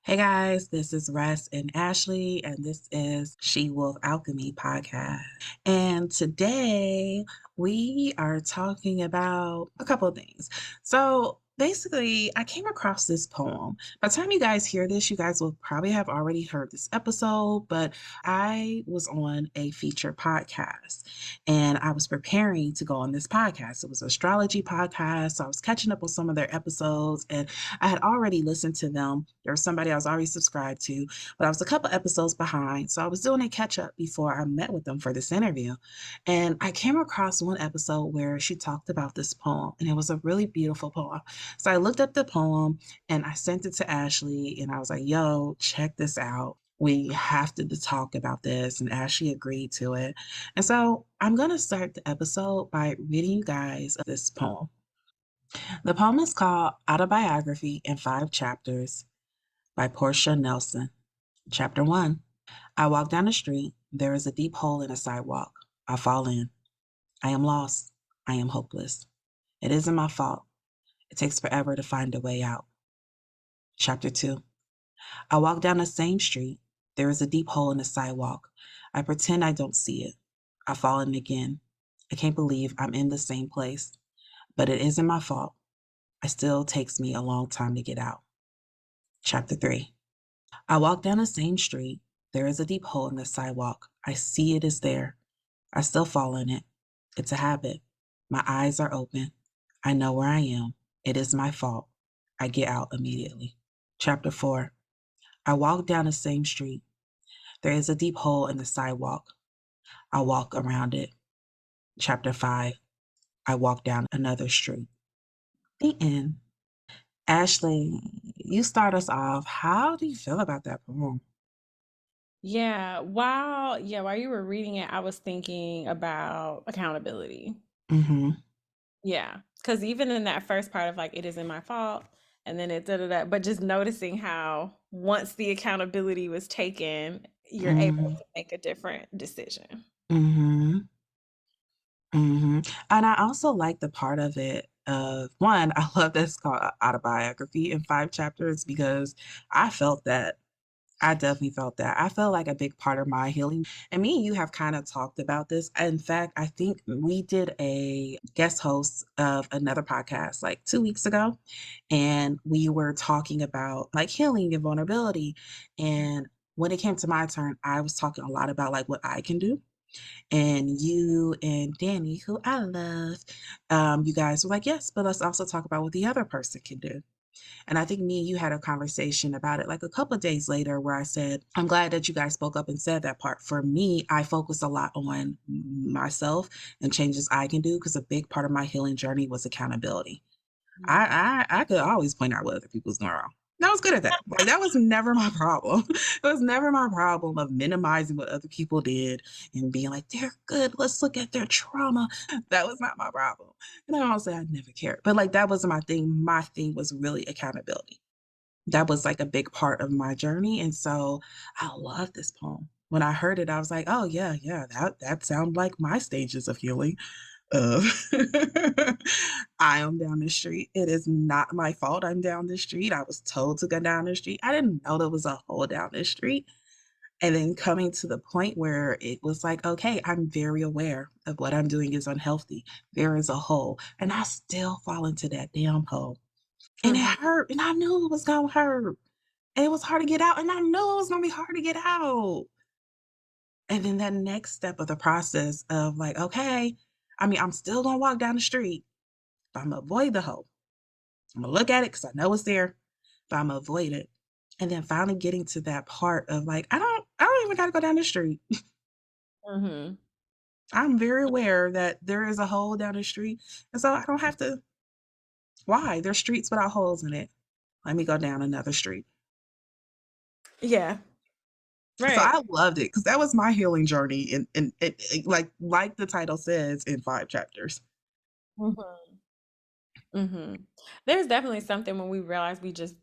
Hey guys, this is Russ and Ashley, and this is Shewolf Alchemy Podcast. And today we are talking about a couple of things. So basically, I came across this poem. By the time you guys hear this, you guys will probably have already heard this episode, but I was on a feature podcast and I was preparing to go on this podcast. It was an astrology podcast. So I was catching up on some of their episodes and I had already listened to them. There was somebody I was already subscribed to, but I was a couple episodes behind. So I was doing a catch up before I met with them for this interview. And I came across one episode where she talked about this poem, and it was a really beautiful poem. So I looked up the poem and I sent it to Ashley, and I was like, yo, check this out. We have to talk about this. And Ashley agreed to it. And so I'm going to start the episode by reading you guys this poem. The poem is called Autobiography in 5 chapters by Portia Nelson. Chapter 1. I walk down the street. There is a deep hole in the sidewalk. I fall in. I am lost. I am hopeless. It isn't my fault. It takes forever to find a way out. Chapter 2. I walk down the same street. There is a deep hole in the sidewalk. I pretend I don't see it. I fall in again. I can't believe I'm in the same place. But it isn't my fault. It still takes me a long time to get out. Chapter 3. I walk down the same street. There is a deep hole in the sidewalk. I see it is there. I still fall in it. It's a habit. My eyes are open. I know where I am. It is my fault. I get out immediately. Chapter 4. I walk down the same street. There is a deep hole in the sidewalk. I walk around it. Chapter 5. I walk down another street. The end. Ashley, you start us off. How do you feel about that poem? While you were reading it, I was thinking about accountability. Mm-hmm. Yeah, because even in that first part of like it isn't my fault, and then it da da da, but just noticing how once the accountability was taken, you're able Mm-hmm. to make a different decision. Mm-hmm. Mm-hmm. And I also like the part of it of one, I love that it's called Autobiography in 5 chapters because I felt that. I definitely felt that. I felt like a big part of my healing. And me and you have kind of talked about this. In fact, I think we did a guest host of another podcast like 2 weeks ago. And we were talking about like healing and vulnerability. And when it came to my turn, I was talking a lot about like what I can do. And you and Danny, who I love, you guys were like, yes, but let's also talk about what the other person can do. And I think me and you had a conversation about it like a couple of days later where I said, I'm glad that you guys spoke up and said that part. For me, I focus a lot on myself and changes I can do because a big part of my healing journey was accountability. I could always point out what other people's doing wrong. And I was good at that. Like that was never my problem. It was never my problem of minimizing what other people did and being like, they're good. Let's look at their trauma. That was not my problem. And I also I never cared. But like that wasn't my thing. My thing was really accountability. That was like a big part of my journey. And so I love this poem. When I heard it, I was like, oh yeah, yeah, that sounded like my stages of healing of I am down the street. It is not my fault I'm down the street. I was told to go down the street. I didn't know there was a hole down the street. And then coming to the point where it was like, okay, I'm very aware of what I'm doing is unhealthy. There is a hole. And I still fall into that damn hole. And it Mhm. hurt. And I knew it was going to hurt. And it was hard to get out. And I knew it was going to be hard to get out. And then that next step of the process of like, okay, I mean, I'm still going to walk down the street, but I'm going to avoid the hole. I'm going to look at it because I know it's there, but I'm going to avoid it. And then finally getting to that part of like, I don't even got to go down the street. Mhm. I'm very aware that there is a hole down the street. And so I don't have to, why? There's streets without holes in it. Let me go down another street. Yeah. So Right. I loved it because that was my healing journey. And like the title says in 5 chapters. Mhm. Mhm. There's definitely something when we realize we just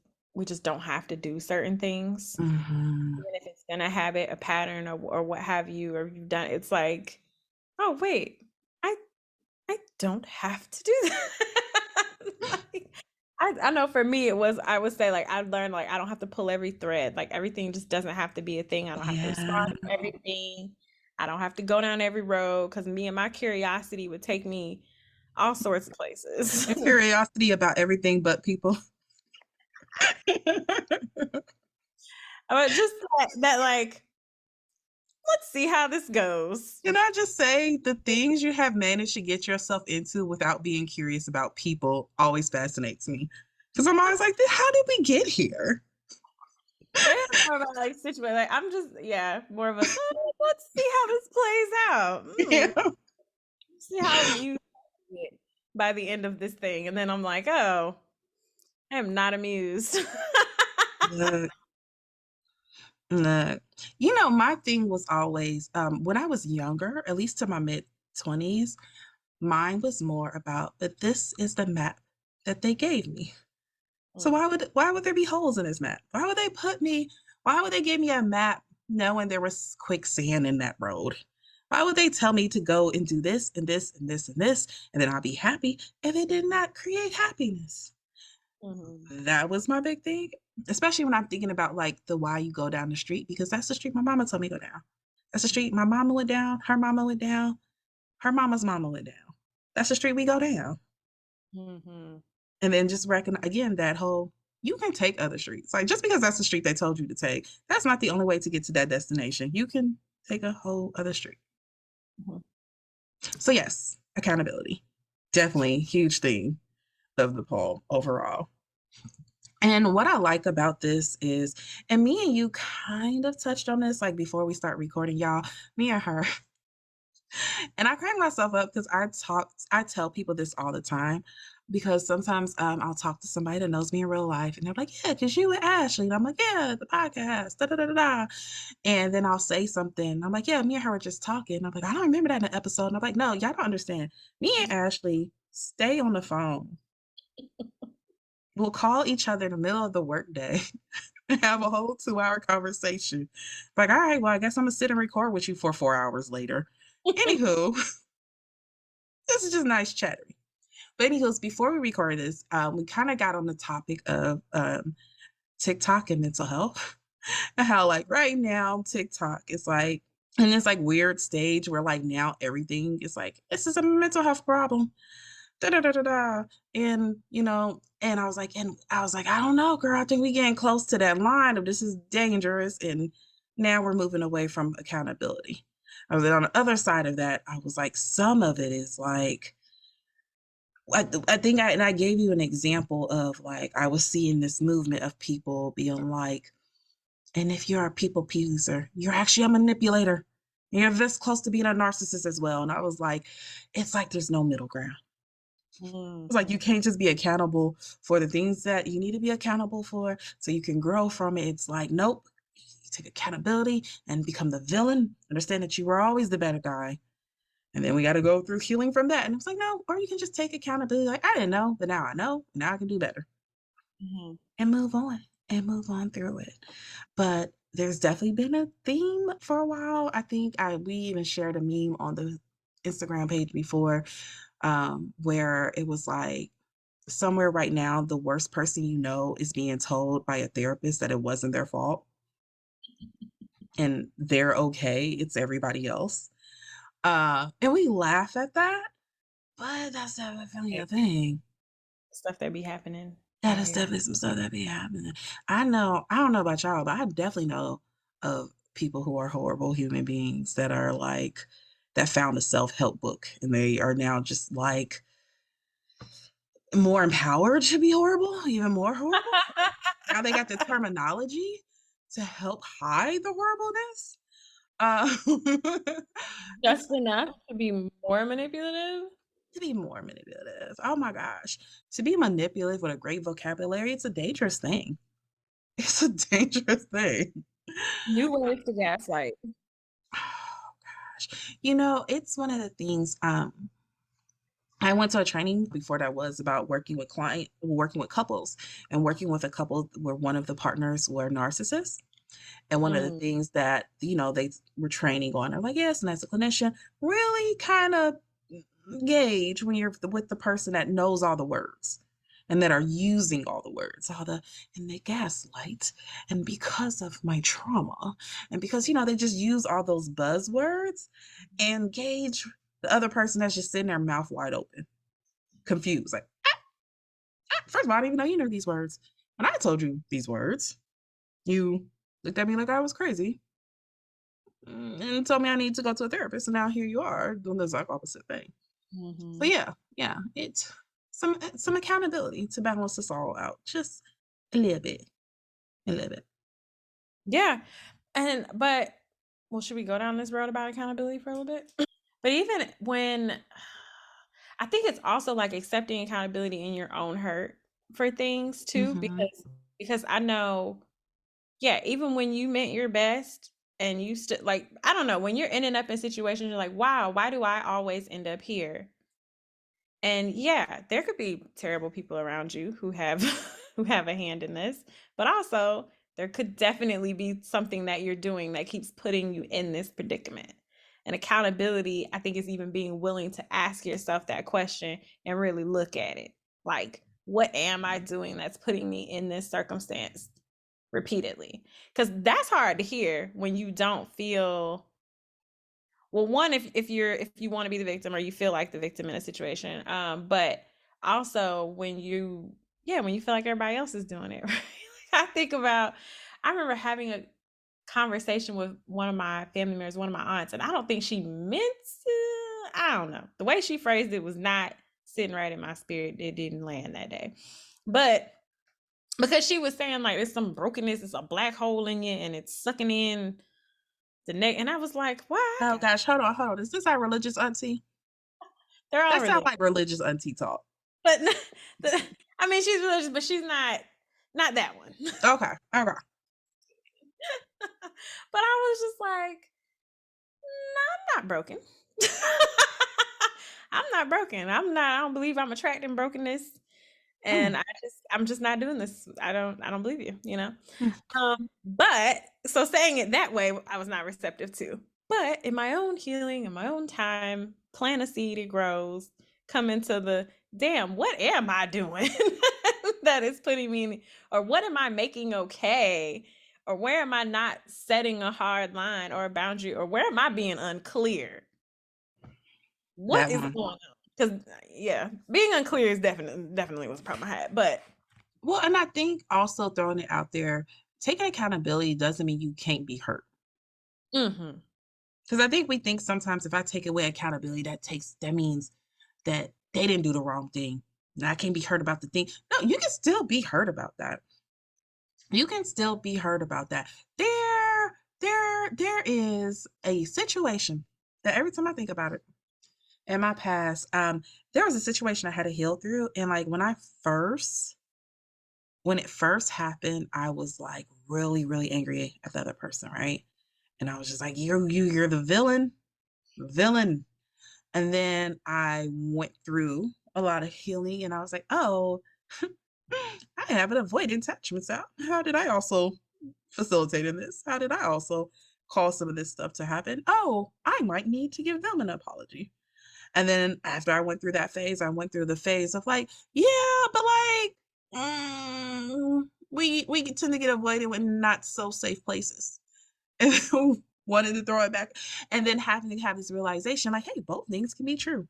don't have to do certain things, Hmm. even if it's been a habit, a pattern, or what have you, or you've done. It's like, oh wait, I I don't have to do that. Like, I know for me it was, I would say like I learned like I don't have to pull every thread. Like everything just doesn't have to be a thing. I don't have to Yeah. respond to everything. I don't have to go down every road because me and my curiosity would take me all sorts of places. Your curiosity about everything but people. But just that like, let's see how this goes. Can I just say the things you have managed to get yourself into without being curious about people always fascinates me. Because I'm always like, how did we get here? It's more about like situation. Like I'm just more of a let's see how this plays out. Yeah. See how amused I get by the end of this thing, and then I'm like, oh, I am not amused. Look, look. You know, my thing was always when I was younger, at least to my mid 20s, mine was more about that this is the map that they gave me. So why would there be holes in this map? Why would they give me a map knowing there was quicksand in that road? Why would they tell me to go and do this and this and this and this and then I'll be happy if it did not create happiness? Mhm. That was my big thing, especially when I'm thinking about like the why you go down the street because that's the street my mama told me to go down. That's the street my mama went down, her mama went down, her mama's mama went down. That's the street we go down. Mhm. And then just reckon again that whole you can take other streets. Like just because that's the street they told you to take, that's not the only way to get to that destination. You can take a whole other street. Mhm. So yes, accountability. Definitely huge thing of the poem overall. And what I like about this is, and me and you kind of touched on this like before we start recording, y'all, me and her. And I crack myself up because I tell people this all the time because sometimes I'll talk to somebody that knows me in real life and they're like, yeah, because you and Ashley. And I'm like, yeah, the podcast, da da da da da. And then I'll say something. I'm like, yeah, me and her were just talking. I'm like, I don't remember that in the episode. And I'm like, no, y'all don't understand. Me and Ashley stay on the phone. We'll call each other in the middle of the workday and have a whole 2-hour conversation. Like, all right, well, I guess I'm gonna sit and record with you for 4 hours later. Anywho, this is just nice chatting. But anyways, before we record this, we kind of got on the topic of TikTok and mental health. And how like right now TikTok is like in this like weird stage where like now everything is like this is a mental health problem. Da da da da da. And and I was like, I don't know, girl. I think we getting close to that line of this is dangerous. And now we're moving away from accountability. I was on the other side of that. I was like, some of it is like I think I gave you an example of like I was seeing this movement of people being like, and if you're a people pleaser, you're actually a manipulator. You're this close to being a narcissist as well. And I was like, it's like there's no middle ground. It's like you can't just be accountable for the things that you need to be accountable for so you can grow from it. It's like, nope, you take accountability and become the villain. Understand that you were always the better guy. And then we got to go through healing from that. And it's like, no, or you can just take accountability. Like, I didn't know, but now I know. Now I can do better Mhm. and move on through it. But there's definitely been a theme for a while. I think we even shared a meme on the Instagram page before where it was like somewhere right now, the worst person you know is being told by a therapist that it wasn't their fault and they're okay. It's everybody else. And we laugh at that, but that's definitely a thing. Stuff that be happening That out is here. definitely some stuff that be happening. I don't know about y'all, but I definitely know of people who are horrible human beings that are like that found a self-help book and they are now just like more empowered to be horrible, even more horrible. Now they got the terminology to help hide the horribleness. Just enough to be more manipulative. To be more manipulative. Oh my gosh. To be manipulative with a great vocabulary, it's a dangerous thing. It's a dangerous thing. New ways to gaslight. Oh gosh. It's one of the things, I went to a training before that was about working with couples and working with a couple where one of the partners were narcissists. And one of the Mm. things that, they were training on, I'm like, yes, and as a clinician, really kind of gauge when you're with the person that knows all the words. and that are using all the words, and they gaslight, and because of my trauma, and because, they just use all those buzzwords and gauge the other person that's just sitting there mouth wide open, confused. Like, first of all, I didn't even know you knew these words. When I told you these words, you looked at me like I was crazy and told me I need to go to a therapist. And now here you are doing the exact opposite thing. So yeah, it's some accountability to balance this all out, just a little bit. Yeah. But should we go down this road about accountability for a little bit? But even when I think it's also like accepting accountability in your own hurt for things too, because I know, even when you meant your best and you stood, like, I don't know, when you're ending up in situations, you're like, wow, why do I always end up here? And there could be terrible people around you who have who have a hand in this, but also there could definitely be something that you're doing that keeps putting you in this predicament. And accountability, I think, is even being willing to ask yourself that question and really look at it. Like, what am I doing that's putting me in this circumstance repeatedly? Because that's hard to hear when you don't feel, well, one, if you want to be the victim or you feel like the victim in a situation, but also when you feel like everybody else is doing it, right? I remember having a conversation with one of my family members, one of my aunts, and I don't think she meant to, I don't know. The way she phrased it was not sitting right in my spirit. It didn't land that day. But because she was saying like there's some brokenness, it's a black hole in you and it's sucking in the neck. And I was like, what? Oh gosh, hold on. Is this our religious auntie? They're all That religious. sounds like religious auntie talk. But I mean, she's religious, but she's not that one. Okay. But I was just like, no, I'm not broken. I'm not broken. I don't believe I'm attracting brokenness. And I'm just not doing this. I don't believe you, But so saying it that way, I was not receptive to. But in my own healing, in my own time, plant a seed, it grows, come into the damn, what am I doing that is putting me in, or what am I making okay? Or where am I not setting a hard line or a boundary? Or where am I being unclear? What is going on? Because being unclear is definitely was a problem I had. But and I think also throwing it out there, taking accountability doesn't mean you can't be hurt. Because I think we think sometimes if I take away accountability, that means that they didn't do the wrong thing. And I can't be hurt about the thing. No, you can still be hurt about that. You can still be hurt about that. There is a situation that every time I think about it in my past, there was a situation I had to heal through. And like when it first happened, I was like really, really angry at the other person, right? And I was just like, you're the villain. And then I went through a lot of healing and I was like, oh, I have an avoidant attachment style. How did I also facilitate in this? How did I also cause some of this stuff to happen? Oh, I might need to give them an apology. And then after I went through that phase, I went through the phase of like, yeah, but like, we tend to get avoided in not so safe places. And wanted to throw it back. And then having to have this realization, like, hey, both things can be true.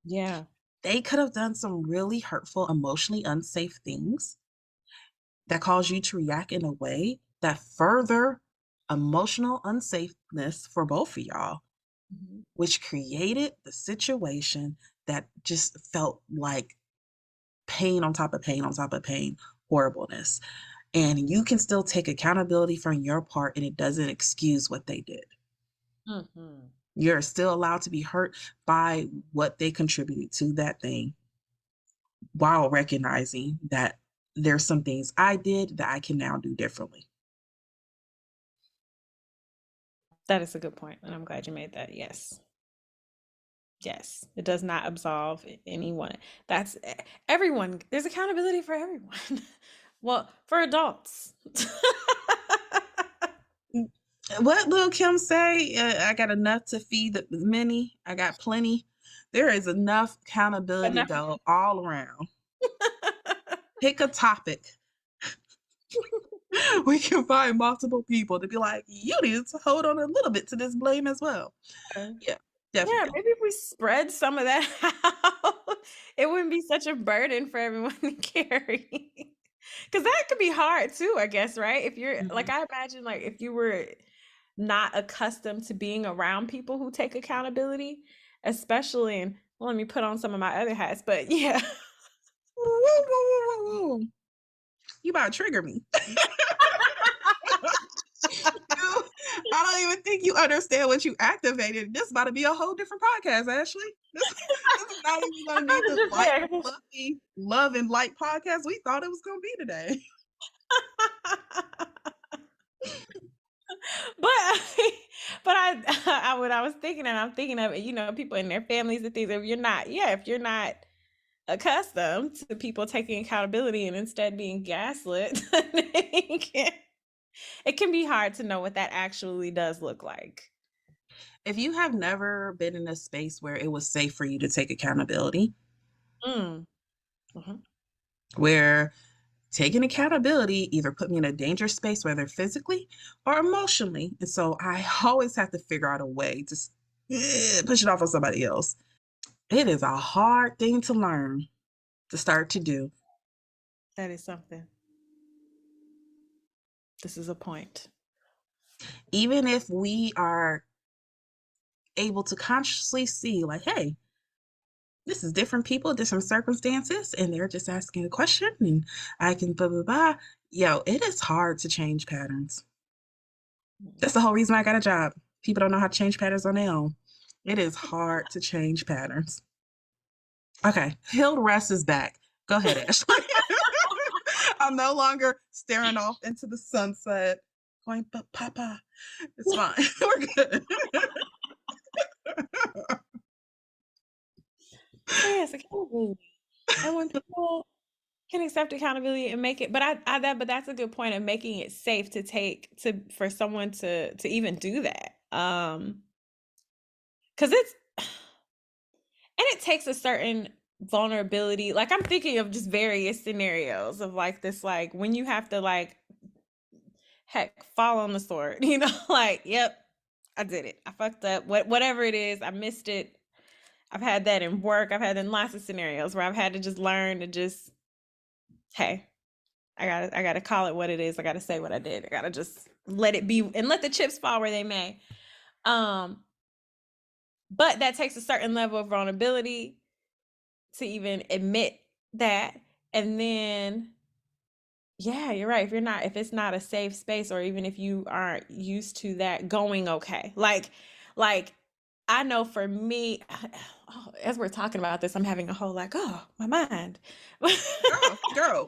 Yeah. They could have done some really hurtful, emotionally unsafe things that cause you to react in a way that further emotional unsafeness for both of y'all, which created the situation that just felt like pain on top of pain on top of pain, horribleness. And you can still take accountability from your part and it doesn't excuse what they did. You're still allowed to be hurt by what they contributed to that thing while recognizing that there's some things I did that I can now do differently. That is a good point, and I'm glad you made that. Yes, it does not absolve anyone. That's everyone. There's accountability for everyone. Well, for adults. What Lil Kim say? I got enough to feed the many. I got plenty. There is enough accountability to go all around. Pick a topic. We can find multiple people to be like, you need to hold on a little bit to this blame as well. Yeah, Yeah, definitely. maybe if we spread some of that out, it wouldn't be such a burden for everyone to carry. Because that could be hard too, I guess, right? If you're like, Mhm. I imagine, like, if you were not accustomed to being around people who take accountability, especially in, well, let me put on some of my other hats, but yeah. Woo, woo, woo, woo, woo. You about to trigger me. I don't even think you understand what you activated. This is about to be a whole different podcast, Ashley. This is not even I going to be thought it the just light, there. fluffy, love and light podcast we thought it was going to be today. But but when I was thinking, and I'm thinking of it, people in their families and things. If you're not accustomed to people taking accountability and instead being gaslit, it can be hard to know what that actually does look like. If you have never been in a space where it was safe for you to take accountability, Mm. Mhm. where taking accountability either put me in a dangerous space, whether physically or emotionally. And so I always have to figure out a way to push it off on somebody else. It is a hard thing to learn, to start to do. That is something. This is a point. Even if we are able to consciously see, like, hey, this is different people, different circumstances, and they're just asking a question, and I can blah, blah, blah. Yo, it is hard to change patterns. That's the whole reason I got a job. People don't know how to change patterns on their own. It is hard to change patterns. Okay, Healed Rest is back. Go ahead, Ashley. I'm no longer staring off into the sunset, going, but Papa, it's fine. We're good. So yes, accountability. And when people can accept accountability and make it, but that's a good point of making it safe for someone to even do that. Because it takes a certain vulnerability. Like, I'm thinking of just various scenarios of like this, like when you have to, like, heck, fall on the sword, like, yep, I did it. I fucked up. Whatever it is, I missed it. I've had that in work. I've had in lots of scenarios where I've had to just learn to just, hey, I gotta call it what it is. I gotta say what I did. I gotta just let it be and let the chips fall where they may. But that takes a certain level of vulnerability to even admit that. And then, yeah, you're right. If it's not a safe space, or even if you aren't used to that going okay. Like I know for me, as we're talking about this, I'm having a whole, like, oh, my mind. Girl,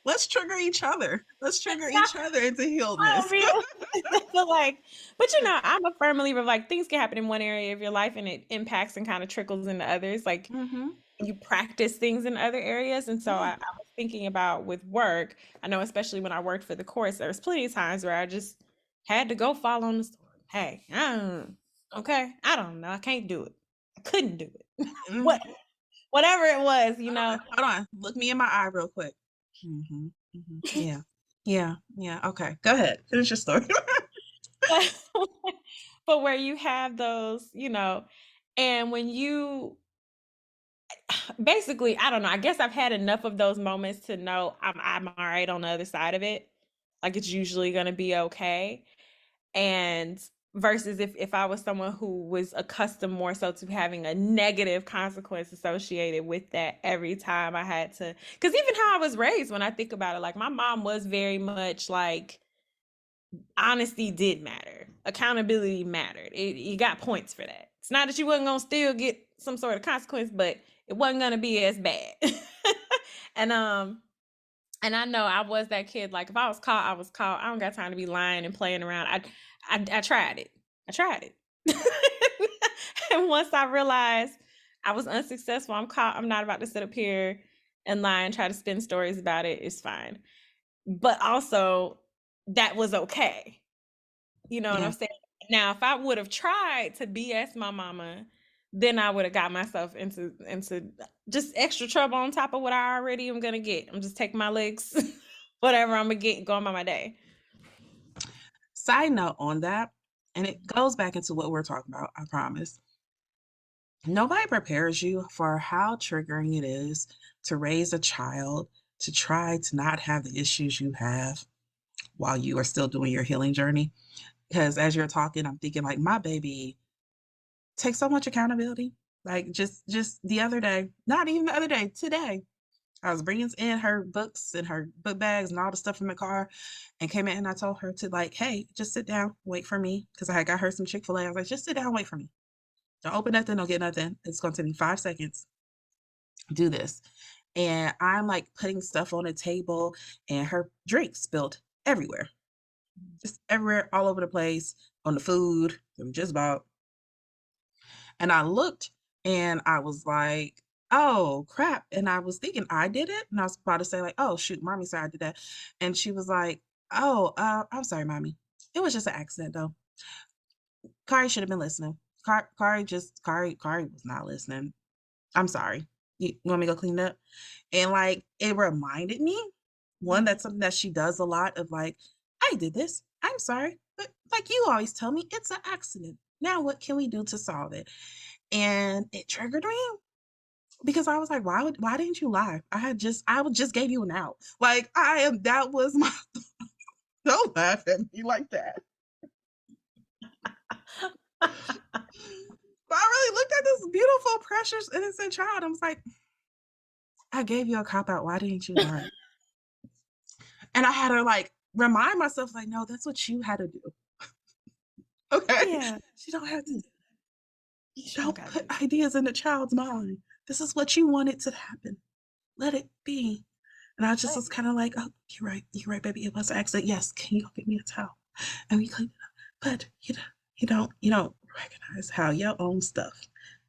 let's trigger each other. Let's trigger each other into healedness. But I'm a firm believer of, like, things can happen in one area of your life and it impacts and kind of trickles into others. Like, Mm-hmm. you practice things in other areas. And so Yeah. I was thinking about with work, I know, especially when I worked for the course, there was plenty of times where I just had to go fall on the sword. Hey, okay, I don't know. I can't do it. I couldn't do it. Mm. Whatever it was, Hold on. Look me in my eye real quick. Mm-hmm. Mm-hmm. Yeah. Yeah. Yeah. Okay. Go ahead. Finish your story. but, but where you have those, and when you basically, I don't know, I guess I've had enough of those moments to know I'm all right on the other side of it. Like, it's usually going to be okay. And versus if I was someone who was accustomed more so to having a negative consequence associated with that every time I had to, because even how I was raised, when I think about it, like, my mom was very much like, honesty did matter, accountability mattered. You got points for that. It's not that you wasn't gonna still get some sort of consequence, but it wasn't gonna be as bad. and and I know I was that kid. Like, if I was caught, I was caught. I don't got time to be lying and playing around. I tried it. I tried it. And once I realized I was unsuccessful, I'm caught. I'm not about to sit up here and lie and try to spin stories about it. It's fine. But also, that was okay. You know what I'm Yeah. saying? Now, if I would have tried to BS my mama then I would have got myself into just extra trouble on top of what I already am gonna get. I'm just taking my legs, whatever I'm gonna get, going by my day. Side note on that, and it goes back into what we're talking about, I promise. Nobody prepares you for how triggering it is to raise a child, to try to not have the issues you have while you are still doing your healing journey. Because as you're talking, I'm thinking like my baby takes so much accountability. Like just the other day, not even the other day, today, I was bringing in her books and her book bags and all the stuff from the car, and came in and I told her to like, hey, just sit down, wait for me, because I had got her some Chick-fil-A. I was like, just sit down, wait for me. Don't open nothing, don't get nothing. It's gonna take me 5 seconds. Do this. And I'm like putting stuff on the table, and her drink spilled everywhere, just everywhere, all over the place, on the food, just about. And I looked and I was like, oh crap. And I was thinking I did it. And I was about to say, like, oh shoot, mommy said I did that. And she was like, oh, I'm sorry, mommy. It was just an accident though. Kari should have been listening. Kari was not listening. I'm sorry. You want me to go clean it up? And like it reminded me, one, that's something that she does a lot of like, I did this. I'm sorry. But like you always tell me, it's an accident. Now what can we do to solve it? And it triggered me because I was like, why didn't you lie? I just gave you an out. Like that was my don't laugh at me like that. But I really looked at this beautiful, precious, innocent child. I was like, I gave you a cop out. Why didn't you lie? And I had to like remind myself, like, no, that's what you had to do. Okay. Yeah. She don't have to do that. You Don't gotta put do that. ideas in the child's mind. This is what you wanted to happen. Let it be. And I just was kind of like, oh, you're right, baby. It was an accident. Yes, can you go get me a towel? And we cleaned it up. But you don't recognize how your own stuff,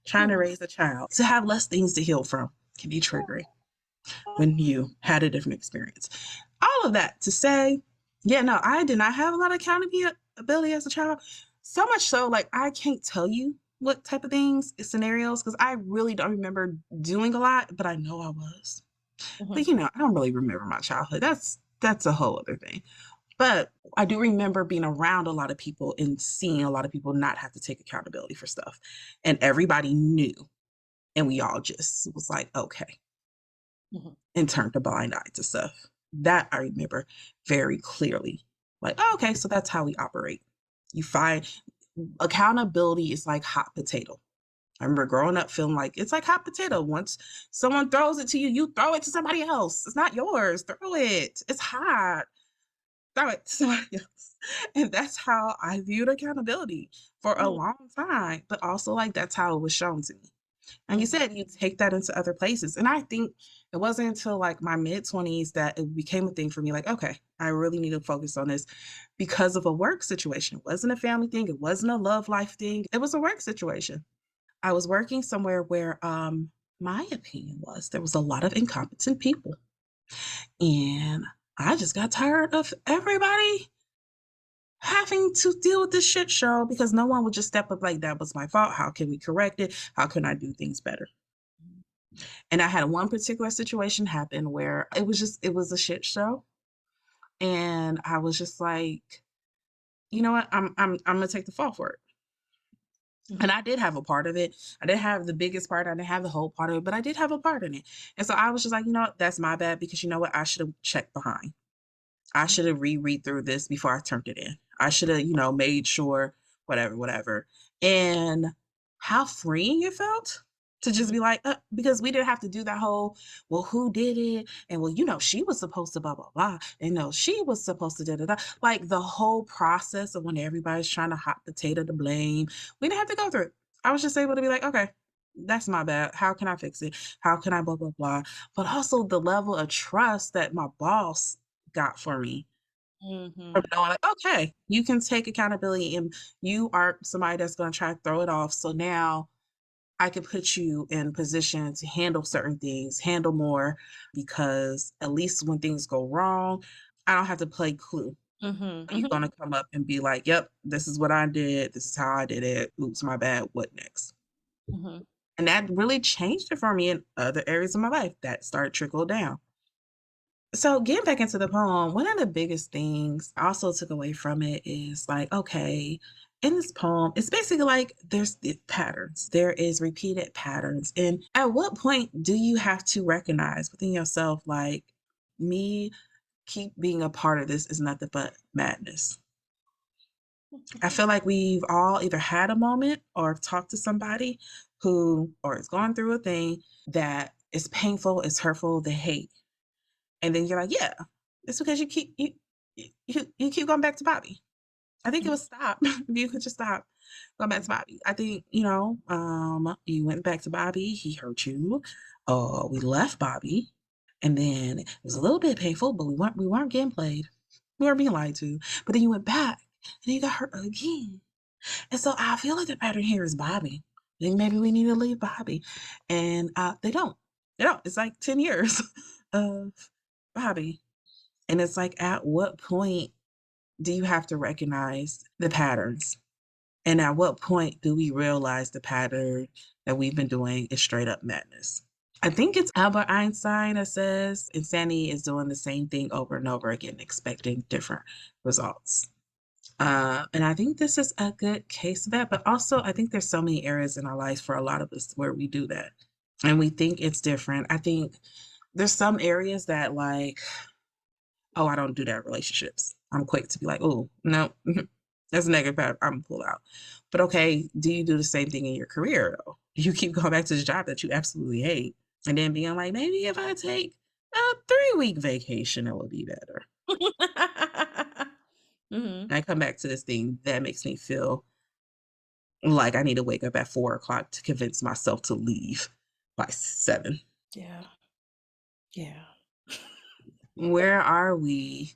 trying to raise a child to have less things to heal from, can be triggering when you had a different experience. All of that to say, yeah, no, I did not have a lot of accountability as a child. So much so, like, I can't tell you what type of things, scenarios, because I really don't remember doing a lot, but I know I was. But I don't really remember my childhood. That's a whole other thing. But I do remember being around a lot of people and seeing a lot of people not have to take accountability for stuff. And everybody knew. And we all just was like, okay, and turned a blind eye to stuff. That I remember very clearly. Like, oh, okay, so that's how we operate. You find accountability is like hot potato. I remember growing up feeling like it's like hot potato. Once someone throws it to you, you throw it to somebody else. It's not yours. Throw it. It's hot. Throw it to somebody else. And that's how I viewed accountability for a long time. But also, like, that's how it was shown to me. And you said you take that into other places. And I think it wasn't until like my mid-20s that it became a thing for me. Like, okay, I really need to focus on this because of a work situation. It wasn't a family thing. It wasn't a love life thing. It was a work situation. I was working somewhere where my opinion was there was a lot of incompetent people. And I just got tired of everybody having to deal with this shit show because no one would just step up like that was my fault. How can we correct it? How can I do things better? And I had one particular situation happen where it was a shit show. And I was just like, you know what? I'm gonna take the fall for it. And I did have a part of it. I didn't have the biggest part. I didn't have the whole part of it, but I did have a part in it. And so I was just like, you know what? That's my bad because you know what? I should have checked behind. I should have reread through this before I turned it in. I should have, made sure, whatever. And how freeing it felt to just be like, because we didn't have to do that whole, well, who did it? And well, she was supposed to blah, blah, blah. And no, she was supposed to da, da, da. Like the whole process of when everybody's trying to hot potato to blame, we didn't have to go through it. I was just able to be like, okay, that's my bad. How can I fix it? How can I blah, blah, blah. But also the level of trust that my boss got for me from knowing like, okay, you can take accountability and you are somebody that's going to try to throw it off. So now I can put you in position to handle certain things, handle more, because at least when things go wrong, I don't have to play clue. He's going to come up and be like, yep, this is what I did. This is how I did it. Oops, my bad. What next? Mhm. And that really changed it for me in other areas of my life that started trickle down. So getting back into the poem, one of the biggest things I also took away from it is like, okay, in this poem, it's basically like there's the patterns. There is repeated patterns. And at what point do you have to recognize within yourself, like, me keep being a part of this is nothing but madness? I feel like we've all either had a moment or talked to somebody who or is going through a thing that is painful, is hurtful, they hate. And then you're like, yeah, it's because you keep going back to Bobby. I think it Mhm. would stop if you could just stop going back to Bobby. I think, you went back to Bobby, he hurt you. We left Bobby. And then it was a little bit painful, but we weren't getting played. We weren't being lied to. But then you went back and then you got hurt again. And so I feel like the pattern here is Bobby. I think maybe we need to leave Bobby. And they don't. They don't. It's like 10 years of Bobby. And it's like, at what point do you have to recognize the patterns? And at what point do we realize the pattern that we've been doing is straight up madness? I think it's Albert Einstein that says insanity is doing the same thing over and over again, expecting different results. And I think this is a good case of that. But also, I think there's so many areas in our lives for a lot of us where we do that and we think it's different. I think there's some areas that, like, oh, I don't do that in relationships. I'm quick to be like, oh, no, that's a negative pattern. I'm gonna pull out. But okay, do you do the same thing in your career though? You keep going back to the job that you absolutely hate, and then being like, maybe if I take a 3-week vacation, it will be better. Mhm. And I come back to this thing that makes me feel like I need to wake up at 4 o'clock to convince myself to leave by 7. Yeah. Yeah. Where are we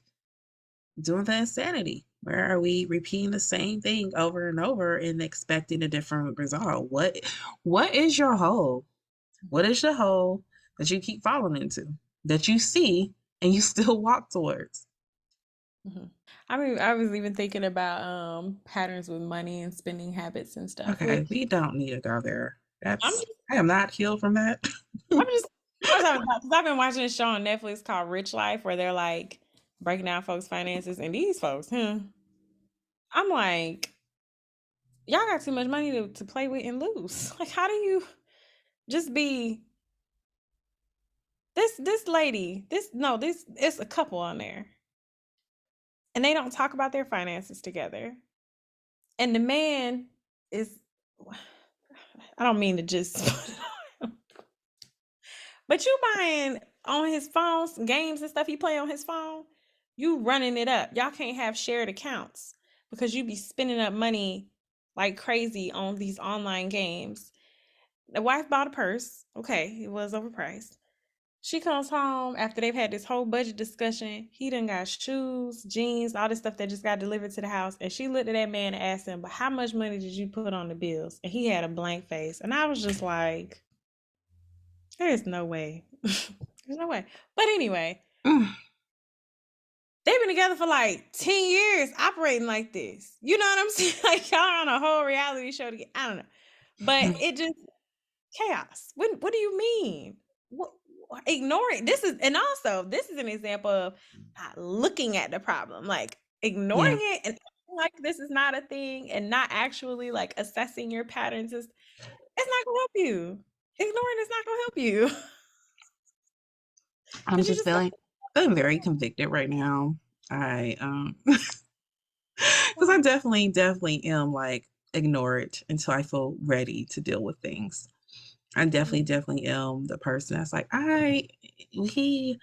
doing the insanity? Where are we repeating the same thing over and over and expecting a different result? What is your hole? What is the hole that you keep falling into, that you see and you still walk towards? Mhm. I mean, I was even thinking about patterns with money and spending habits and stuff. Okay, we don't need to go there. I'm That's just, I am not healed from that. I'm just, I was having because I've been watching a show on Netflix called Rich Life where they're like breaking down folks' finances, and these folks, I'm like, y'all got too much money to play with and lose. Like, how do you just be this lady? This no, this it's a couple on there, and they don't talk about their finances together. And the man is, I don't mean to just, but you buying on his phone games and stuff he play on his phone, you running it up. Y'all can't have shared accounts because you be spending up money like crazy on these online games. The wife bought a purse. Okay, it was overpriced. She comes home after they've had this whole budget discussion. He done got shoes, jeans, all this stuff that just got delivered to the house. And she looked at that man and asked him, but how much money did you put on the bills? And he had a blank face. And I was just like, there's no way. There's no way. But anyway, Mm, they've been together for like 10 years operating like this. You know what I'm saying? Like y'all on a whole reality show together. I don't know. But mm, it just chaos. What do you mean? What ignoring this is, and also this is an example of not looking at the problem, like ignoring yeah, it and acting like this is not a thing and not actually like assessing your patterns is it's not gonna help you. Ignoring is not gonna help you. I'm Because you just just go, feeling very convicted right now. I because I definitely am like ignore it until I feel ready to deal with things. I definitely am the person that's like, we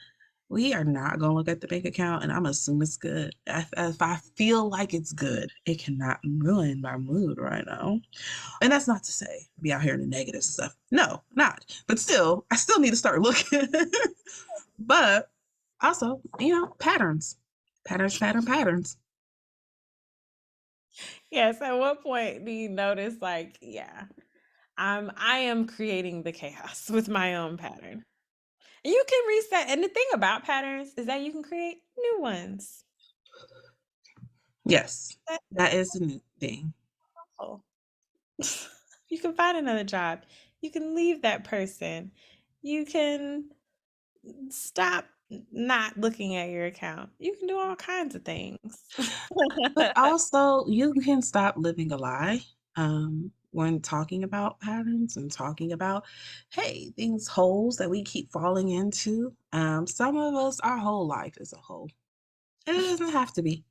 we are not gonna look at the bank account and I'm assume it's good. If I feel like it's good, it cannot ruin my mood right now. And that's not to say be out here in the negative stuff. No, not. But still, I still need to start looking. But also, patterns. Patterns. yes, at what point do you notice like, yeah, I am creating the chaos with my own pattern. And you can reset. And the thing about patterns is that you can create new ones. Yes, That's that is the new thing. all. You can find another job. You can leave that person. You can stop not looking at your account. You can do all kinds of things. But also, you can stop living a lie when talking about patterns and talking about, hey, things holes that we keep falling into. Some of us, our whole life is a hole. And it doesn't have to be.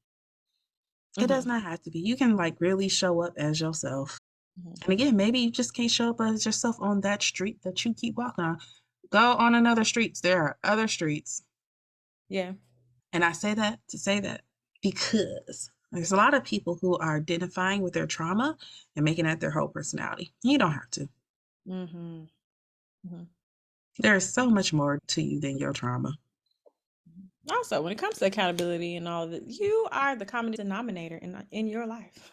It does Mhm, not have to be. You can like really show up as yourself. mhm. And again, maybe you just can't show up as yourself on that street that you keep walking on. Go on another streets. There are other streets. Yeah. And I say that to say that because there's a lot of people who are identifying with their trauma and making that their whole personality. You don't have to. Mhm, mhm. There is so much more to you than your trauma. Also, when it comes to accountability and all of it, you are the common denominator in your life.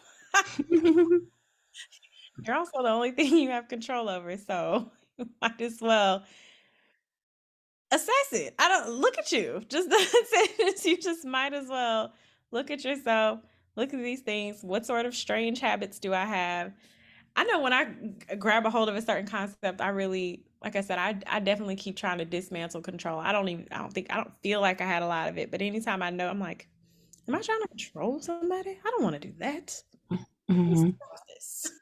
You're also the only thing you have control over, so you might as well assess it. I don't look at you. Just the sentence, you just might as well look at yourself, look at these things. What sort of strange habits do I have? I know when I grab a hold of a certain concept, I really, like I said, I definitely keep trying to dismantle control. I don't feel like I had a lot of it, but anytime I know, I'm like, am I trying to control somebody? I don't want to do that. Let's Mhm. stop this.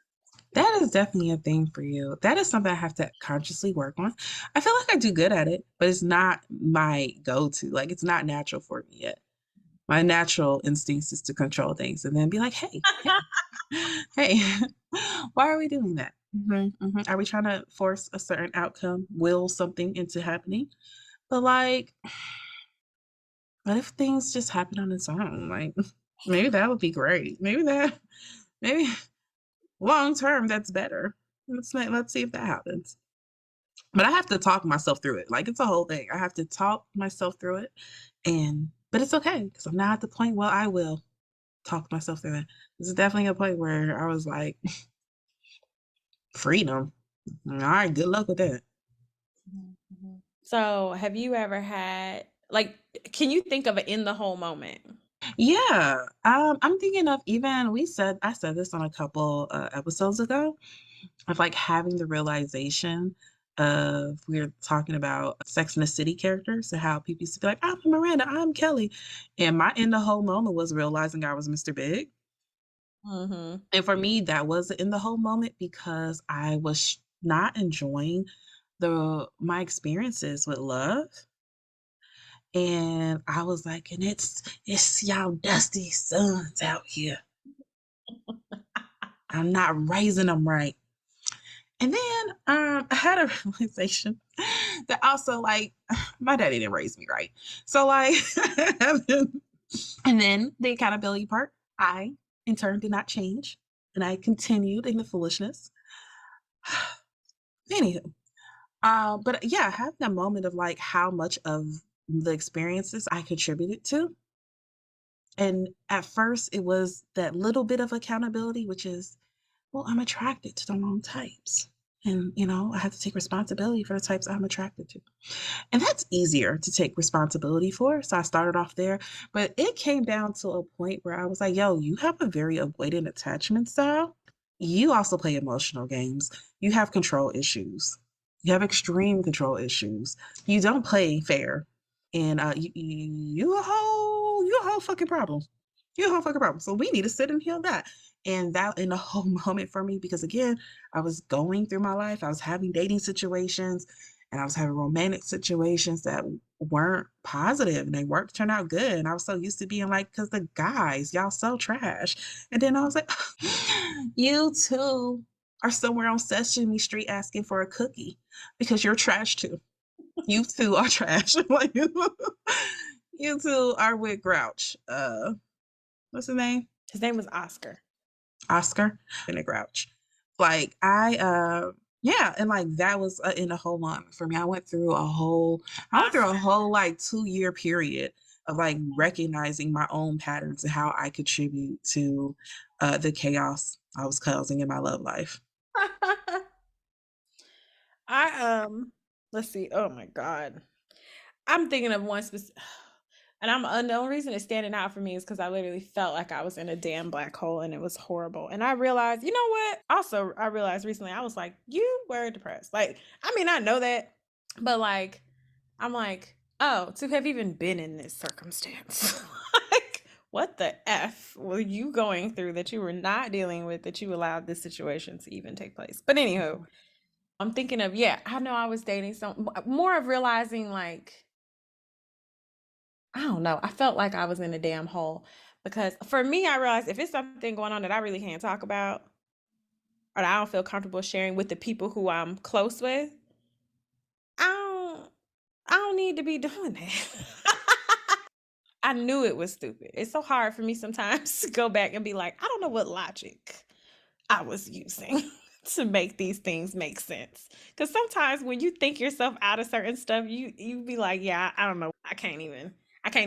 That is definitely a thing for you. That is something I have to consciously work on. I feel like I do good at it, but it's not my go-to. Like it's not natural for me yet. My natural instincts is to control things and then be like, hey, hey, hey, why are we doing that? Are we trying to force a certain outcome, will something into happening? But like, what if things just happen on its own? Like, maybe that would be great. Maybe long term, that's better. Let's see if that happens. But I have to talk myself through it. Like it's a whole thing. I have to talk myself through it, but it's okay because I'm not at the point where I will talk myself through it. This is definitely a point where I was like, freedom. All right, good luck with that. Mhm, mhm. So, have you ever had like can you think of it in the whole moment? Yeah, I'm thinking of even I said this on a couple episodes ago of like having the realization of we're talking about Sex in the City characters and how people used to be like, I'm Miranda, I'm Kelly. And my in the whole moment was realizing I was Mr. Big. Mhm. And for me, that was in the whole moment because I was not enjoying the my experiences with love. And I was like, and it's y'all dusty sons out here. I'm not raising them right. And then I had a realization that also like my daddy didn't raise me right. So like and then the accountability part, I in turn did not change. And I continued in the foolishness. Anywho, but yeah, having a moment of like how much of the experiences I contributed to. And at first it was that little bit of accountability, which is, well, I'm attracted to the wrong types. And, I have to take responsibility for the types I'm attracted to. And that's easier to take responsibility for. So I started off there. But it came down to a point where I was like, yo, you have a very avoidant attachment style. You also play emotional games. You have control issues. You have extreme control issues. You don't play fair. And you a whole fucking problem. You a whole fucking problem. So we need to sit and heal that. And that in a whole moment for me, because again, I was going through my life. I was having dating situations and I was having romantic situations that weren't positive and they weren't turn out good. And I was so used to being like, because the guys, y'all so trash. And then I was like, you too are somewhere on Sesame Street asking for a cookie because you're trash too. You too are trash. Like you two are with Grouch. What's his name? His name was Oscar. Oscar and a Grouch. Like yeah, and like that was in a whole month for me. I went through a whole like 2-year period of like recognizing my own patterns and how I contribute to the chaos I was causing in my love life. I let's see. Oh my god. I'm thinking of one specific. And the only reason it's standing out for me is because I literally felt like I was in a damn black hole and it was horrible. And I realized, you know what? Also, I realized recently, I was like, you were depressed. Like, I mean, I know that, but like, I'm like, oh, to have even been in this circumstance, like, what the F were you going through that you were not dealing with, that you allowed this situation to even take place? But anywho, I'm thinking of, yeah, I know I was dating some more of realizing like, I don't know. I felt like I was in a damn hole because for me, I realized if it's something going on that I really can't talk about or that I don't feel comfortable sharing with the people who I'm close with, I don't, I don't need to be doing that. I knew it was stupid. It's so hard for me sometimes to go back and be like, I don't know what logic I was using to make these things make sense. Because sometimes when you think yourself out of certain stuff, you be like, yeah, I don't know. I can't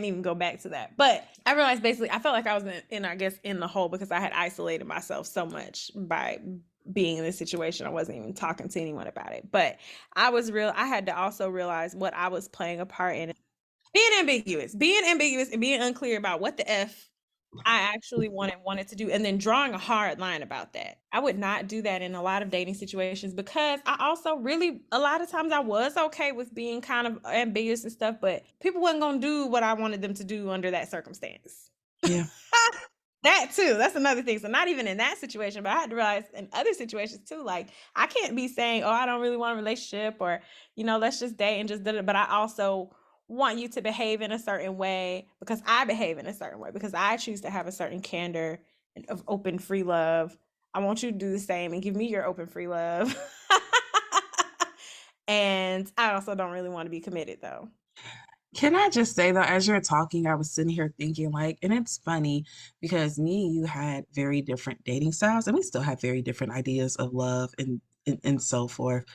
even go back to that. But I realized basically I felt like I was I guess in the hole because I had isolated myself so much by being in this situation. I wasn't even talking to anyone about it. But I had to also realize what I was playing a part in. Being ambiguous and being unclear about what the F I actually wanted to do, and then drawing a hard line about that. I would not do that in a lot of dating situations because I also really a lot of times I was okay with being kind of ambiguous and stuff, but people wasn't gonna do what I wanted them to do under that circumstance. Yeah. That too. That's another thing. So not even in that situation, but I had to realize in other situations too, like I can't be saying, oh, I don't really want a relationship or, let's just date and just do it. But I also want you to behave in a certain way because I behave in a certain way because I choose to have a certain candor of open free love. I want you to do the same and give me your open free love. And I also don't really want to be committed though. Can I just say though, as you're talking, I was sitting here thinking like, and it's funny because me and you had very different dating styles, and we still have very different ideas of love and so forth.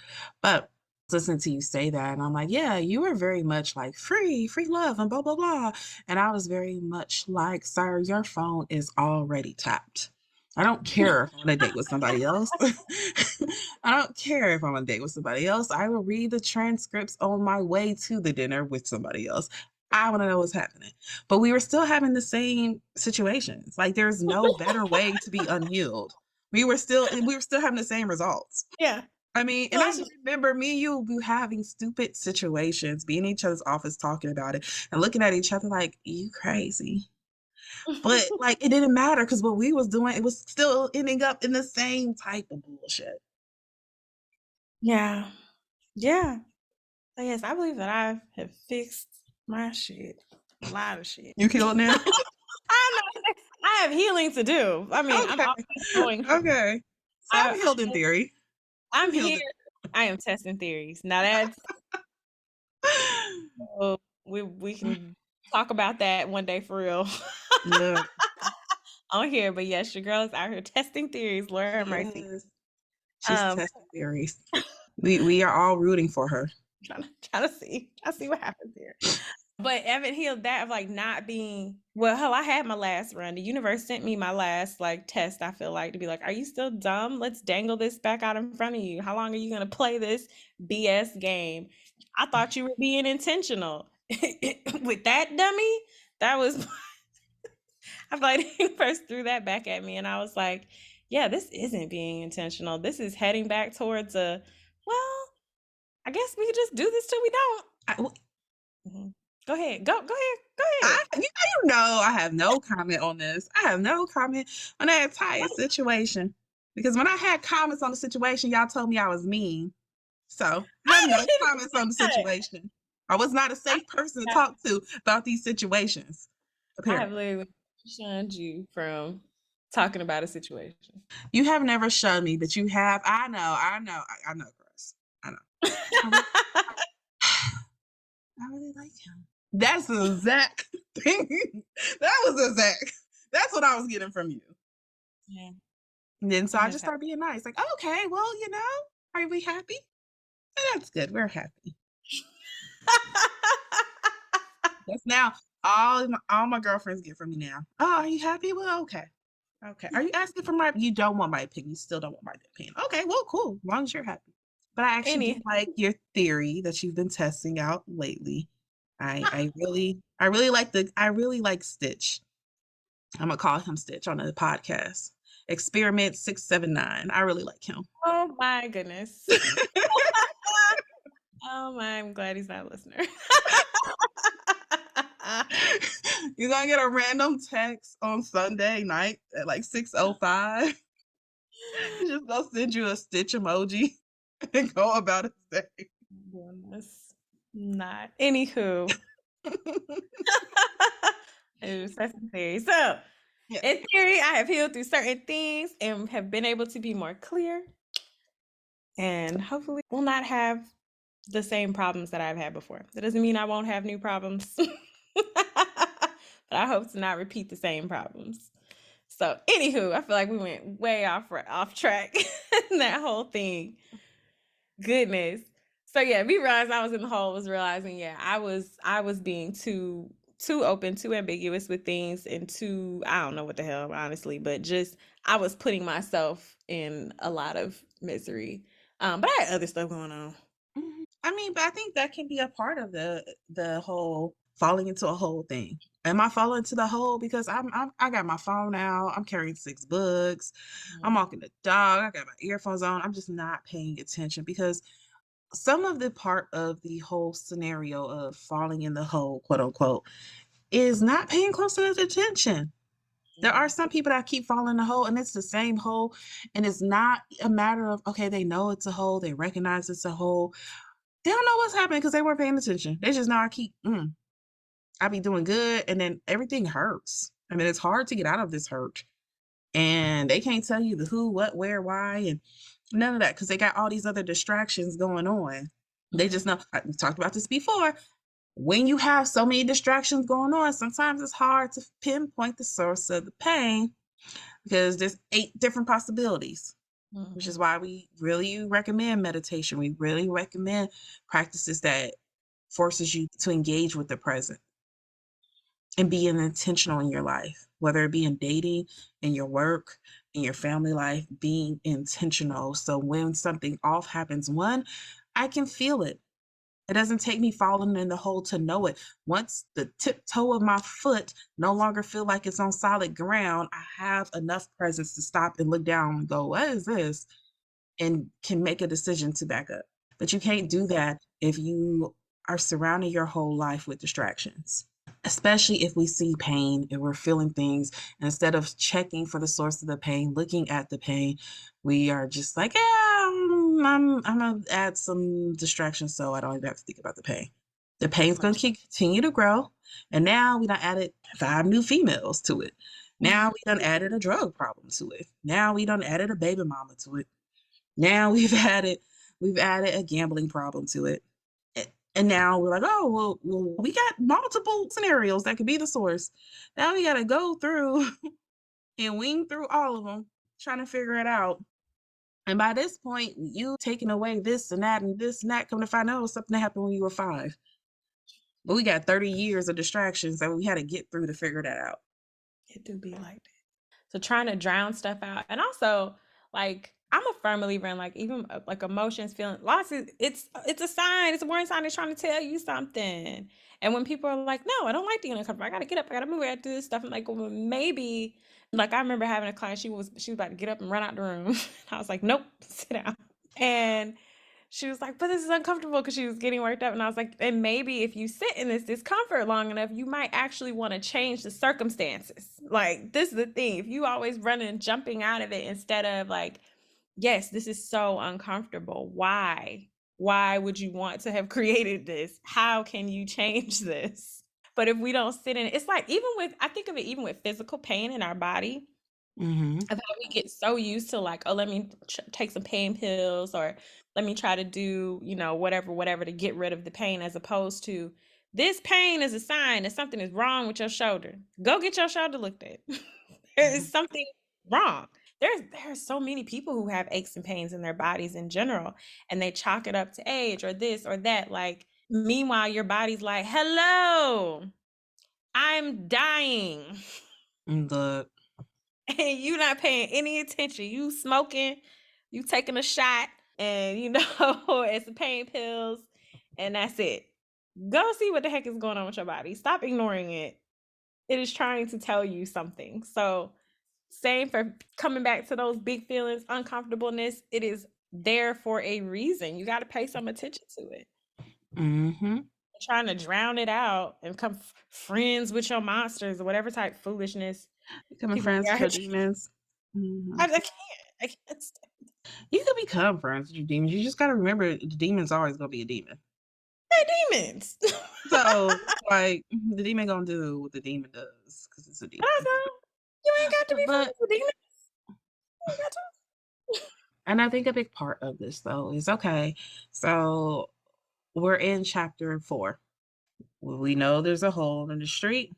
But listening to you say that, and I'm like, yeah, you were very much like free love and blah blah blah, and I was very much like, sir, your phone is already tapped. I don't care if I'm on a date with somebody else. I don't care if I'm on a date with somebody else. I will read the transcripts on my way to the dinner with somebody else. I want to know what's happening. But we were still having the same situations. Like there's no better way to be unhealed. We were still having the same results. Yeah. I mean, and I just remember me and you having stupid situations, being in each other's office talking about it and looking at each other like, you crazy. But like it didn't matter because what we was doing, it was still ending up in the same type of bullshit. Yeah. Yeah. So yes, I believe that I have fixed my shit. A lot of shit. You healed now? I have healing to do. I mean, Okay. I'm always going. Okay. So I'm healed in theory. I'm here. I am testing theories. Now that's we can talk about that one day for real. Yeah. On here, but yes, your girl is out here testing theories. Lord have mercy. She's testing theories. We are all rooting for her. Trying to see what happens here. But I haven't healed that of like not being hell, I had my last run. The universe sent me my last like test, I feel like, to be like, are you still dumb? Let's dangle this back out in front of you. How long are you gonna play this BS game? I thought you were being intentional. With that dummy, that was I feel like the universe threw that back at me and I was like, yeah, this isn't being intentional. This is heading back towards I guess we could just do this till we don't. Go ahead. Go ahead. I have no comment on this. I have no comment on that entire situation. Because when I had comments on the situation, y'all told me I was mean. So I have no comments on the situation. I was not a safe person to talk to about these situations. Apparently. I have literally shunned you from talking about a situation. You have never shunned me, but you have. I know, Chris. I know. I really like him. That's the exact thing. That's what I was getting from you. Yeah. And then so I just started being nice. Like, okay, well, are we happy? That's good. We're happy. That's now all my girlfriends get from me now. Oh, are you happy? Well, okay. Okay. Are you asking for you don't want my opinion. You still don't want my opinion. Okay, well, cool. As long as you're happy. But I actually do like your theory that you've been testing out lately. I really I really like Stitch. I'm gonna call him Stitch on the podcast. Experiment 679. I really like him. Oh my goodness. Oh my, I'm glad he's not a listener. You're gonna get a random text on Sunday night at like 6:05. He's just gonna send you a Stitch emoji and go about his day. Goodness. Not. Anywho. It was necessary. So, Yeah. in theory, I have healed through certain things and have been able to be more clear. And hopefully, will not have the same problems that I've had before. That doesn't mean I won't have new problems, but I hope to not repeat the same problems. So, anywho, I feel like we went way off track in that whole thing. Goodness. So yeah, me realizing I was in the hole was realizing, yeah, I was being too open, too ambiguous with things, and too, I don't know what the hell, honestly, but just I was putting myself in a lot of misery. But I had other stuff going on. I mean, but I think that can be a part of the whole falling into a hole thing. Am I falling into the hole because I got my phone out, I'm carrying 6 books, I'm walking the dog, I got my earphones on, I'm just not paying attention because some of the part of the whole scenario of falling in the hole, quote unquote, is not paying close enough attention. There are some people that keep falling in the hole and it's the same hole. And it's not a matter of, okay, they know it's a hole, they recognize it's a hole. They don't know what's happening because they weren't paying attention. They just know I be doing good and then everything hurts. I mean, it's hard to get out of this hurt. And they can't tell you the who, what, where, why, and none of that because they got all these other distractions going on. They just know, we talked about this before. When you have so many distractions going on, sometimes it's hard to pinpoint the source of the pain because there's 8 different possibilities, which is why we really recommend meditation. We really recommend practices that forces you to engage with the present and being intentional in your life, whether it be in dating, in your work, in your family life, being intentional. So when something off happens, one, I can feel it. It doesn't take me falling in the hole to know it. Once the tiptoe of my foot no longer feel like it's on solid ground, I have enough presence to stop and look down and go, what is this? And can make a decision to back up. But you can't do that if you are surrounding your whole life with distractions, especially if we see pain and we're feeling things. Instead of checking for the source of the pain, looking at the pain, we are just like, yeah, I'm gonna add some distractions so I don't even have to think about the pain. The pain's gonna continue to grow. And now we done added 5 new females to it. Now we done added a drug problem to it. Now we done added a baby mama to it. Now we've added a gambling problem to it. And now we're like, oh, well, we got multiple scenarios that could be the source. Now we got to go through and wing through all of them, trying to figure it out. And by this point, you taking away this and that and this and that, come to find out it was something that happened when you were 5. But we got 30 years of distractions that we had to get through to figure that out. It do be like that. So trying to drown stuff out. And also, like, I'm a firm believer in like even like emotions, feeling loss it's a sign, it's a warning sign, it's trying to tell you something. And when people are like, no, I don't like the uncomfortable, I gotta get up, I gotta move, I gotta do this stuff. I'm like, well, maybe like I remember having a client, she was about to get up and run out the room. I was like, nope, sit down. And she was like, but this is uncomfortable because she was getting worked up. And I was like, and maybe if you sit in this discomfort long enough, you might actually want to change the circumstances. Like, this is the thing. If you always running and jumping out of it instead of like, yes, this is so uncomfortable. Why? Why would you want to have created this? How can you change this? But if we don't sit in it, it's like I think of it even with physical pain in our body, of how we get so used to like, oh, let me take some pain pills or let me try to do, whatever to get rid of the pain, as opposed to this pain is a sign that something is wrong with your shoulder. Go get your shoulder looked at. There is something wrong. There's so many people who have aches and pains in their bodies in general, and they chalk it up to age or this or that. Like, meanwhile, your body's like, hello, I'm dying. Look. And you not paying any attention. You smoking, you taking a shot, and and some pain pills, and that's it. Go see what the heck is going on with your body. Stop ignoring it. It is trying to tell you something. So, same for coming back to those big feelings, uncomfortableness. It is there for a reason. You got to pay some attention to it. Mm-hmm. Trying to drown it out and become friends with your monsters or whatever type of foolishness. Becoming People friends be with out your here. demons. Mm-hmm. I can't. I can't stand. You can become friends with your demons. You just got to remember the demon's always going to be a demon. They're demons. So, like, the demon going to do what the demon does because it's a demon. You ain't got to be friends But, with demons. You ain't got to. and I think a big part of this, though, is okay. So, we're in chapter 4. We know there's a hole in the street.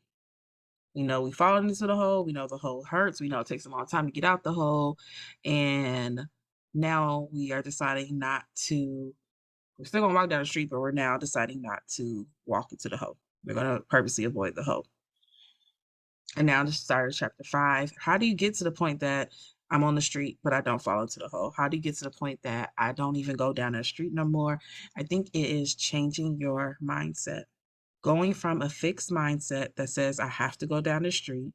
We know we fall into the hole. We know the hole hurts. We know it takes a long time to get out the hole. And now we are deciding not to, we're still going to walk down the street, but we're now deciding not to walk into the hole. We're going to purposely avoid the hole. And now this started chapter 5. How do you get to the point that I'm on the street, but I don't fall into the hole? How do you get to the point that I don't even go down that street no more? I think it is changing your mindset. Going from a fixed mindset that says, I have to go down the street,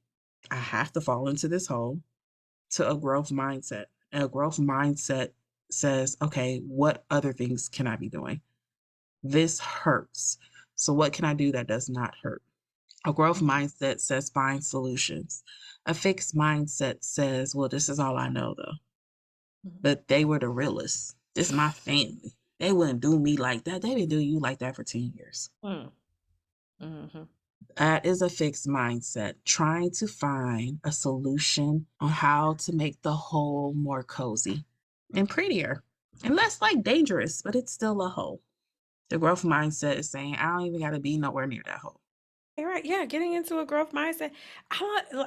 I have to fall into this hole, to a growth mindset. And a growth mindset says, okay, what other things can I be doing? This hurts. So, what can I do that does not hurt? A growth mindset says, find solutions. A fixed mindset says, well, this is all I know, though. But they were the realists. This is my family. They wouldn't do me like that. They didn't do you like that for 10 years. Mm-hmm. That is a fixed mindset, trying to find a solution on how to make the hole more cozy and prettier and less like dangerous, but it's still a hole. The growth mindset is saying, I don't even got to be nowhere near that hole. Right. Yeah. Getting into a growth mindset.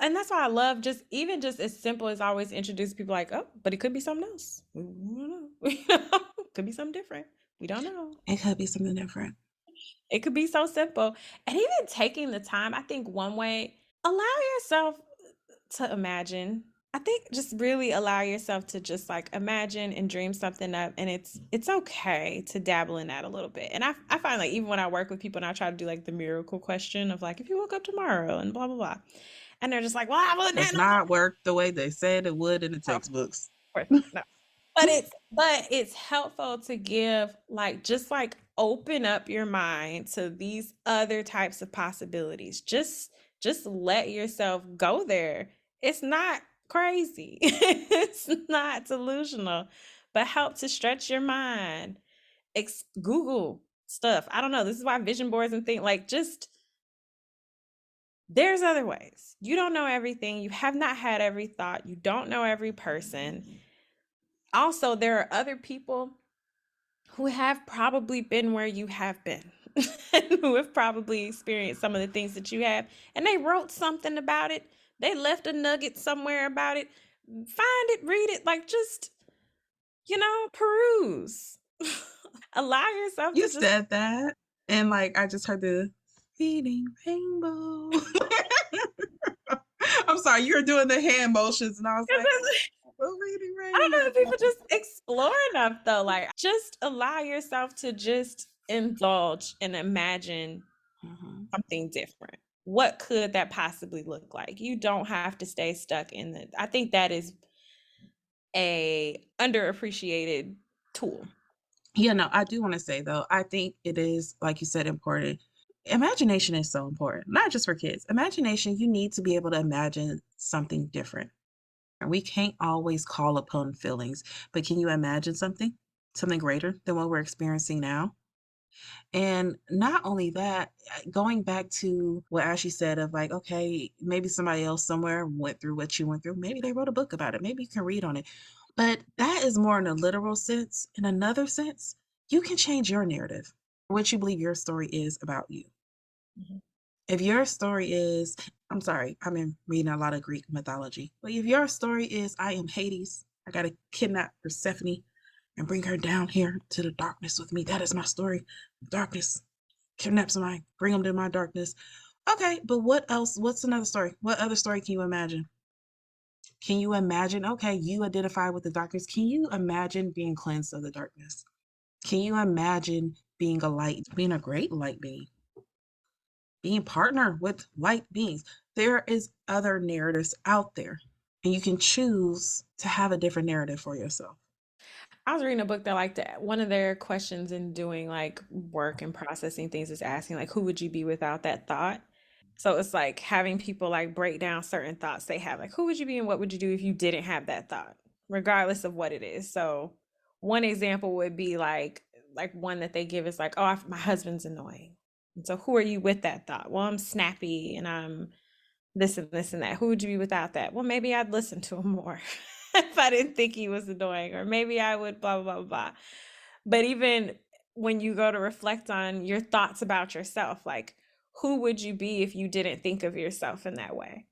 And that's why I love just even just as simple as always introduce people like, oh, but it could be something else. We don't know. Could be something different. We don't know. It could be something different. It could be so simple. And even taking the time, I think one way, allow yourself to imagine. I think just really allow yourself to just like imagine and dream something up, and it's okay to dabble in that a little bit. And I find like even when I work with people and I try to do like the miracle question of like if you woke up tomorrow and blah blah blah, and they're just like, well, I wouldn't Does have no. not work the way they said it would in the Of textbooks. course not. But it's helpful to give like just like open up your mind to these other types of possibilities. Just let yourself go there. It's not crazy. It's not delusional, but help to stretch your mind. Google stuff. I don't know. This is why vision boards and things like just there's other ways. You don't know everything. You have not had every thought. You don't know every person. Also, there are other people who have probably been where you have been and who have probably experienced some of the things that you have, and they wrote something about it. They left a nugget somewhere about it. Find it, read it, like just, peruse. Allow yourself You to just said that. And like, I just heard the feeding rainbow. I'm sorry, you were doing the hand motions, and I was like, reading I don't know if rainbow. people just explore enough though. Like just allow yourself to just indulge and imagine something different. What could that possibly look like? You don't have to stay stuck in the I think that is a underappreciated tool. Yeah, no, I do want to say though, I think it is, like you said, important. Imagination is so important, not just for kids. Imagination, you need to be able to imagine something different. We can't always call upon feelings, but can you imagine something greater than what we're experiencing now? And not only that, going back to what Ashley said of like, okay, maybe somebody else somewhere went through what you went through. Maybe they wrote a book about it. Maybe you can read on it. But that is more in a literal sense. In another sense, you can change your narrative, what you believe your story is about you. If your story is, I'm sorry, I've been reading a lot of Greek mythology, but if your story is, I am Hades, I got to kidnap Persephone and bring her down here to the darkness with me. That is my story. Darkness. Kidnap somebody, bring them to my darkness. Okay, but what else? What's another story? What other story can you imagine? Can you imagine? Okay, you identify with the darkness. Can you imagine being cleansed of the darkness? Can you imagine being a light, being a great light being, being partnered with light beings. There is other narratives out there, and you can choose to have a different narrative for yourself. I was reading a book that one of their questions in doing like work and processing things is asking like who would you be without that thought? So it's like having people like break down certain thoughts they have. Like who would you be and what would you do if you didn't have that thought, regardless of what it is. So one example would be like one that they give is like, oh, my husband's annoying. And so who are you with that thought? Well, I'm snappy and I'm this and this and that. Who would you be without that? Well, maybe I'd listen to him more if I didn't think he was annoying, or maybe I would blah, blah, blah, blah. But even when you go to reflect on your thoughts about yourself, like who would you be if you didn't think of yourself in that way?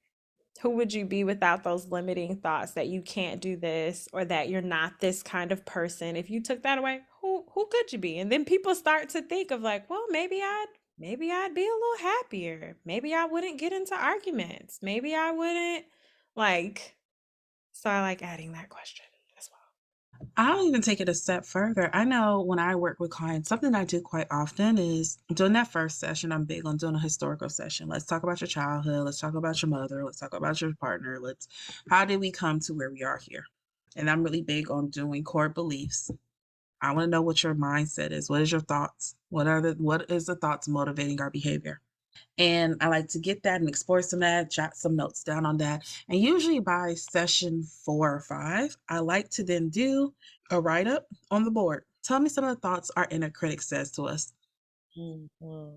Who would you be without those limiting thoughts that you can't do this or that you're not this kind of person? If you took that away, who could you be? And then people start to think of like, well, maybe I'd be a little happier. Maybe I wouldn't get into arguments. Maybe I wouldn't like so I like adding that question as well. I'll even take it a step further. I know when I work with clients, something I do quite often is during that first session, I'm big on doing a historical session. Let's talk about your childhood. Let's talk about your mother. Let's talk about your partner. How did we come to where we are here? And I'm really big on doing core beliefs. I want to know what your mindset is. What is your thoughts? What is the thoughts motivating our behavior? And I like to get that and explore some of that, jot some notes down on that. And usually by session 4 or 5, I like to then do a write up on the board. Tell me some of the thoughts our inner critic says to us. Mm-hmm.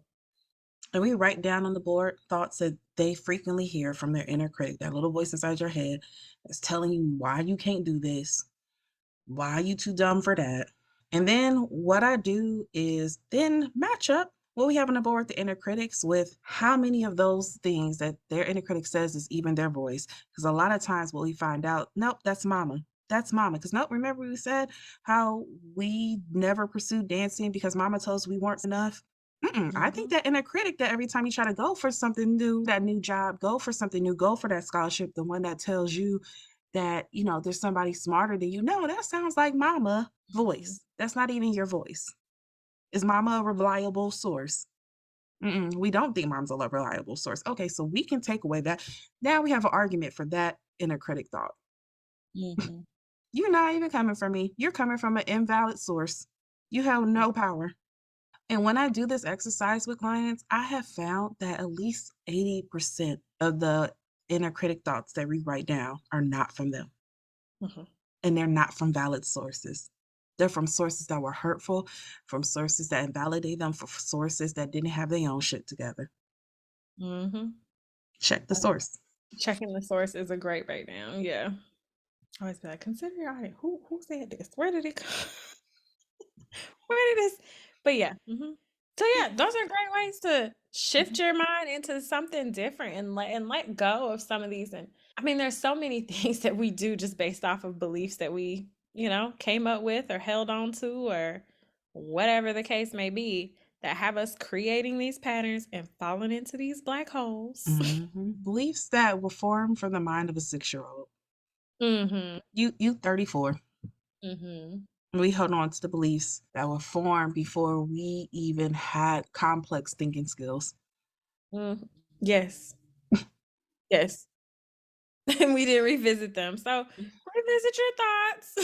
And we write down on the board thoughts that they frequently hear from their inner critic, that little voice inside your head that's telling you why you can't do this, why are you too dumb for that. And then what I do is then match up what we have on the board, the inner critics, with how many of those things that their inner critic says is even their voice. Because a lot of times what we find out, nope, that's mama. That's mama. Because nope, remember we said how we never pursued dancing because mama told us we weren't enough? I think that inner critic that every time you try to go for something new, that new job, go for something new, go for that scholarship, the one that tells you that, there's somebody smarter than you. No, that sounds like mama voice. That's not even your voice. Is mama a reliable source? We don't think mom's a reliable source. Okay, so we can take away that. Now we have an argument for that inner critic thought. Mm-hmm. You're not even coming from me. You're coming from an invalid source. You have no power. And when I do this exercise with clients, I have found that at least 80% of the inner critic thoughts that we write down are not from them. Mm-hmm. And they're not from valid sources. They're from sources that were hurtful, from sources that invalidate them, from sources that didn't have their own shit together. Mm-hmm. Check the source. Checking the source is a great breakdown. Yeah. I always be like, consider your audience. Who said this? Where did it come? Where did this? But yeah. Mm-hmm. So yeah, those are great ways to shift your mind into something different and let go of some of these. And I mean, there's so many things that we do just based off of beliefs that we, came up with or held on to or whatever the case may be that have us creating these patterns and falling into these black holes. Beliefs that were formed from the mind of a 6-year-old. Mm-hmm. You 34. Mm-hmm. We hold on to the beliefs that were formed before we even had complex thinking skills. Mm-hmm. Yes. Yes. And we didn't revisit them. So revisit your thoughts.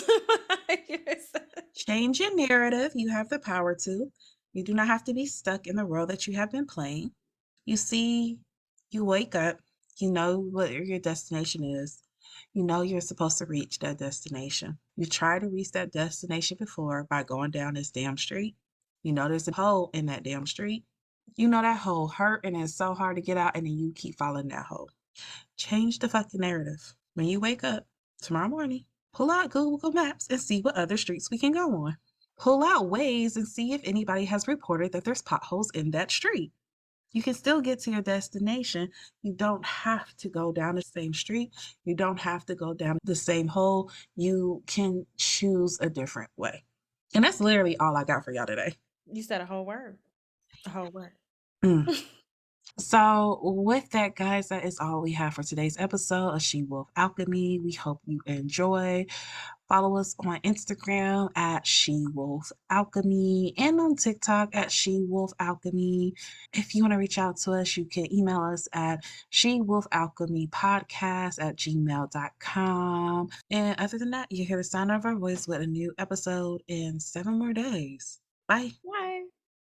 Change your narrative. You have the power to. You do not have to be stuck in the role that you have been playing. You see, you wake up, you know what your destination is. You know you're supposed to reach that destination. You try to reach that destination before by going down this damn street. You know there's a hole in that damn street. You know that hole hurt and it's so hard to get out, and then you keep following that hole. Change the fucking narrative. When you wake up tomorrow morning, pull out Google Maps and see what other streets we can go on. Pull out Waze and see if anybody has reported that there's potholes in that street. You can still get to your destination. You don't have to go down the same street. You don't have to go down the same hole. You can choose a different way. And that's literally all I got for y'all today. You said a whole word. A whole word. So, with that, guys, that is all we have for today's episode of Shewolf Alchemy. We hope you enjoy. Follow us on Instagram at Shewolf Alchemy and on TikTok at Shewolf Alchemy. If you want to reach out to us, you can email us at shewolfalchemypodcast at gmail.com. And other than that, you hear the sound of our voice with a new episode in 7 more days. Bye. Bye.